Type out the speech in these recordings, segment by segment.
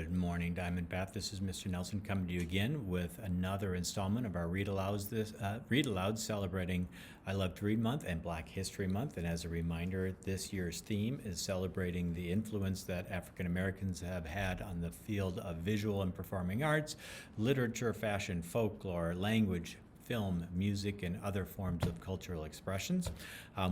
Good morning, Diamond Path. This is Mr. Nelson coming to you again with another installment of our Read Alouds celebrating I Love to Read Month and Black History Month. And as a reminder, this year's theme is celebrating the influence that African Americans have had on the field of visual and performing arts, literature, fashion, folklore, language, film, music, and other forms of cultural expressions.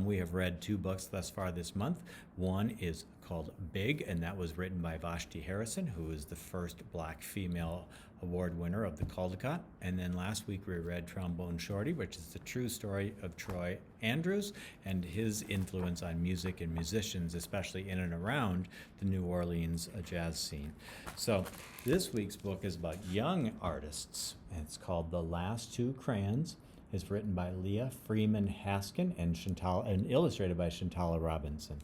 We have read two books thus far this month. One is called Big, and that was written by Vashti Harrison, who is the first Black female award winner of the Caldecott. And then last week we read Trombone Shorty, which is the true story of Troy Andrews and his influence on music and musicians, especially in and around the New Orleans jazz scene. So this week's book is about young artists. It's called The Last Two Crayons. It's written by Leah Freeman Haskin and illustrated by Shantala Robinson.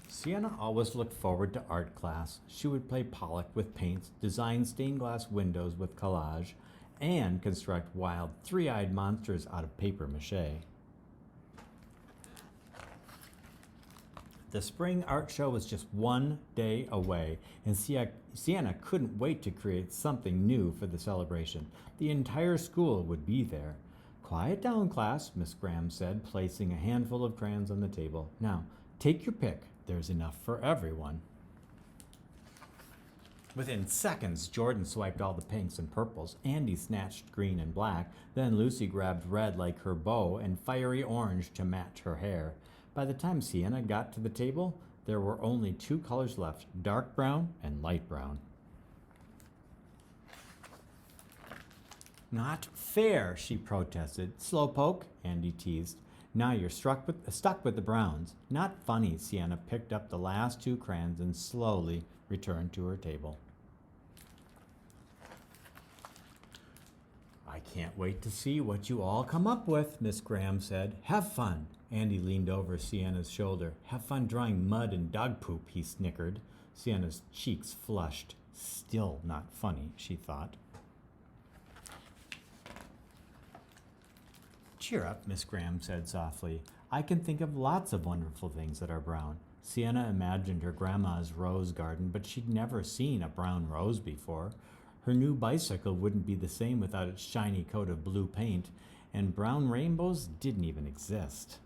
Sienna always looked forward to art class. She would play Pollock with paints, design stained glass windows with collage, and construct wild, three-eyed monsters out of paper mache. The spring art show was just one day away, and Sienna couldn't wait to create something new for the celebration. The entire school would be there. "Quiet down, class," Miss Graham said, placing a handful of crayons on the table. "Now, take your pick. There's enough for everyone." Within seconds, Jordan swiped all the pinks and purples. Andy snatched green and black. Then Lucy grabbed red like her bow and fiery orange to match her hair. By the time Sienna got to the table, there were only two colors left, dark brown and light brown. "Not fair," she protested. "Slowpoke," Andy teased. "Now you're stuck with the browns." "Not funny." Sienna picked up the last two crayons and slowly returned to her table. "I can't wait to see what you all come up with," Miss Graham said. "Have fun." Andy leaned over Sienna's shoulder. "Have fun drawing mud and dog poop," he snickered. Sienna's cheeks flushed. Still not funny, she thought. "Cheer up," Miss Graham said softly. "I can think of lots of wonderful things that are brown." Sienna imagined her grandma's rose garden, but she'd never seen a brown rose before. Her new bicycle wouldn't be the same without its shiny coat of blue paint, and brown rainbows didn't even exist.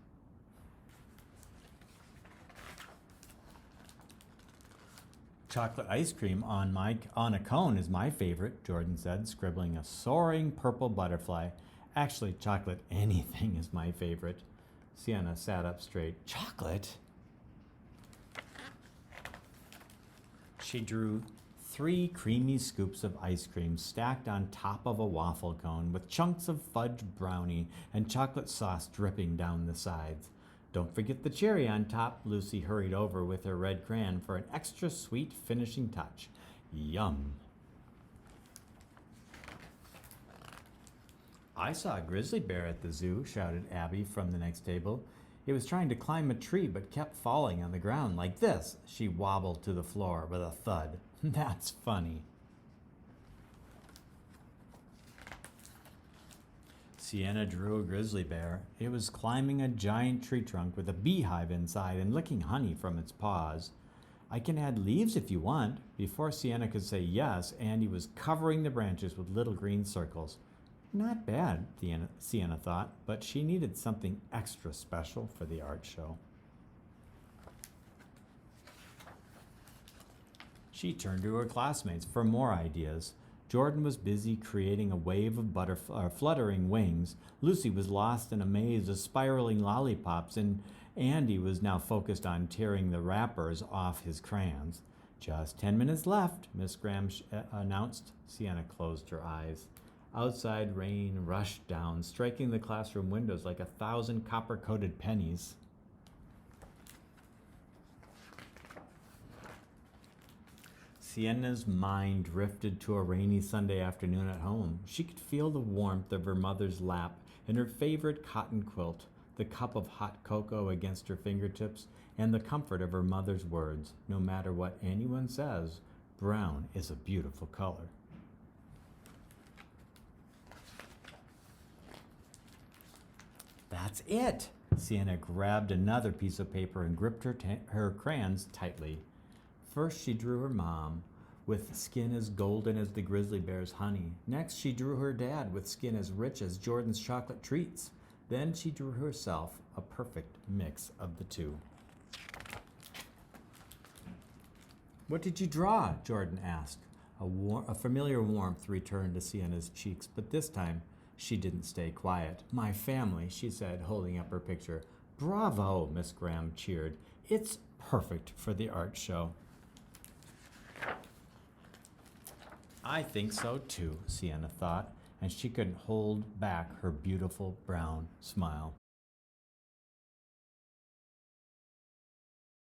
"Chocolate ice cream on a cone is my favorite," Jordan said, scribbling a soaring purple butterfly. "Actually, chocolate anything is my favorite." Sienna sat up straight. "Chocolate?" She drew 3 creamy scoops of ice cream stacked on top of a waffle cone with chunks of fudge brownie and chocolate sauce dripping down the sides. "Don't forget the cherry on top." Lucy hurried over with her red crayon for an extra sweet finishing touch. "Yum." "I saw a grizzly bear at the zoo," shouted Abby from the next table. "It was trying to climb a tree but kept falling on the ground like this." She wobbled to the floor with a thud. "That's funny." Sienna drew a grizzly bear. It was climbing a giant tree trunk with a beehive inside and licking honey from its paws. "I can add leaves if you want." Before Sienna could say yes, Andy was covering the branches with little green circles. Not bad, Sienna thought, but she needed something extra special for the art show. She turned to her classmates for more ideas. Jordan was busy creating a wave of fluttering wings. Lucy was lost in a maze of spiraling lollipops, and Andy was now focused on tearing the wrappers off his crayons. "Just 10 minutes left," Miss Graham announced. Sienna closed her eyes. Outside, rain rushed down, striking the classroom windows like 1,000 copper-coated pennies. Sienna's mind drifted to a rainy Sunday afternoon at home. She could feel the warmth of her mother's lap and her favorite cotton quilt, the cup of hot cocoa against her fingertips, and the comfort of her mother's words. "No matter what anyone says, brown is a beautiful color." "That's it!" Sienna grabbed another piece of paper and gripped her crayons tightly. First, she drew her mom with skin as golden as the grizzly bear's honey. Next, she drew her dad with skin as rich as Jordan's chocolate treats. Then she drew herself a perfect mix of the two. What did you draw? Jordan asked. A familiar warmth returned to Sienna's cheeks, but this time she didn't stay quiet. My family, she said, holding up her picture. Bravo, Miss Graham cheered. It's perfect for the art show. I think so too, Sienna thought, and she couldn't hold back her beautiful brown smile.